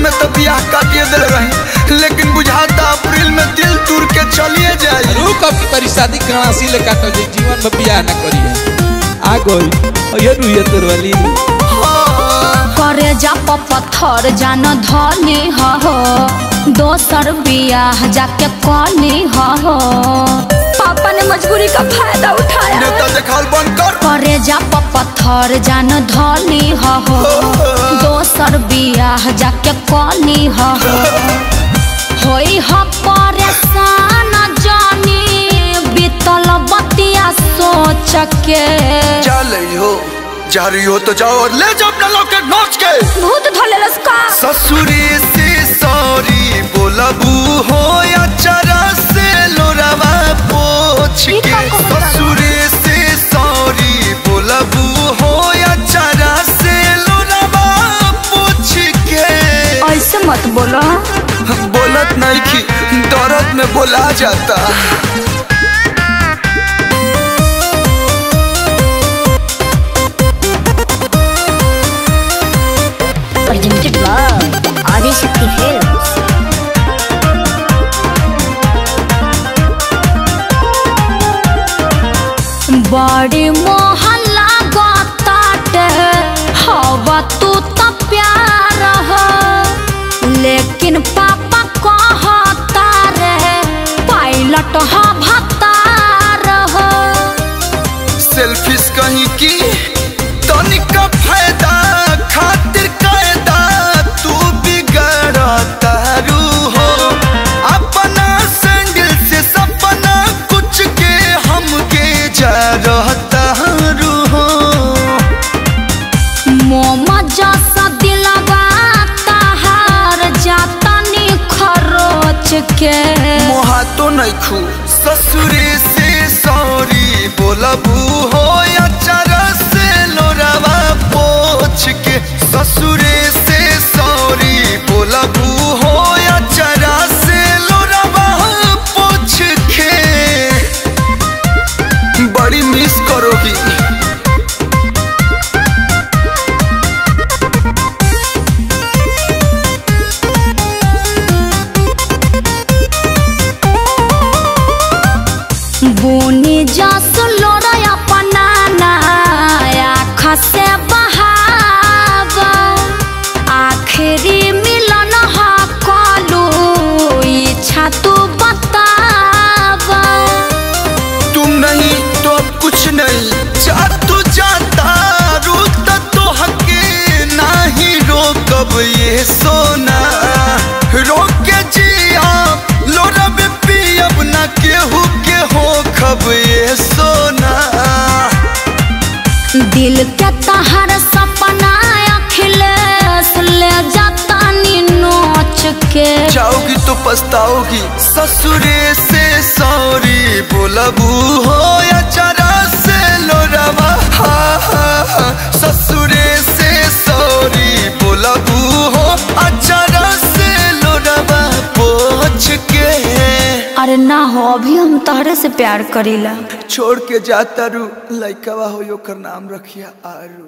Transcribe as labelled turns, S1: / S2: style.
S1: में तो बियाह काटिए दिल रही, लेकिन बुझाता अप्रैल में दिल टूर के चलिए जाए।
S2: रुक अब तेरी शादी करासी ले काटो जे जीवन में बियाह न करिए। आ गई ये रुइए तोर वाली
S3: करे जा पत्थर जान धनी हो, दोसर बियाह जाके कनी हो। पापा ने मजबूरी का फायदा उठाया।
S1: नेता देखाल बंद कर।
S3: करे जा पत्थर जान धनी हो, दोसर बियाह जाके कनी हो। होई हो परेशान जानी बीतल बतिया सोच के।
S1: चल हो जा रही हो तो जाओ और ले जाओ अपना लॉकेट नोच के।
S3: भूत धोले लसका
S1: ससुरी से सॉरी बोलबू हो या चरा से लोरावा पोछ के। ससुरी से सॉरी बोलबू हो या चरा से लोरावा पोछ के।
S3: ऐसे मत बोलो।
S1: बोलत नहीं कि दर्द में बोला जाता।
S3: Presented by Adishakti Films. बड़ी मोहल्ला गोताटे हवा तू तो प्यार हो, लेकिन पापा कहता रे पायलट हो भतार हो।
S1: सेल्फिश कहीं की तनिका फायदा खातिर कायदा तू बिगड़ता रू हो। अपना सैंडल से सपना कुछ के हमके जा रहता रू हो।
S3: मोमा जैसा दिलवा ताहार जाता नी खरोच के।
S1: मोहा तो नहीं खू ससुरे से सॉरी बोलबू हो या चरा से लोरावा पोछ के। ससुरे से सॉरी बोलबू हो या चरा से लोरावा पोछ के। बड़ी मिस करोगी।
S3: बोनी जस लोरा अपना आँख से बहाव। आखिरी मिलन हा कलू इच्छा तू बताव।
S1: तुम नहीं तो अब कुछ नहीं जा तू जाता रुत तो हके नहीं रोकब ये सोना। रोक के जिया लोरा में पियब ना केहू के हो खब ये सोना।
S3: दिल के तहर सपना अखिलेश ले जाता नी नोच के।
S1: जाओगी तो पछताओगी। ससुरे से सॉरी बोलबू हो या चरा से लोरावा। हाँ हाँ हाँ ससुरे से सॉरी बोलबू हो अचरा से लोरावा पोछ के।
S3: अरे ना हो अभी हम तहरे से प्यार करीला।
S1: छोड़ के जाता रू लइकवा हो ओकर नाम रखिया आरू।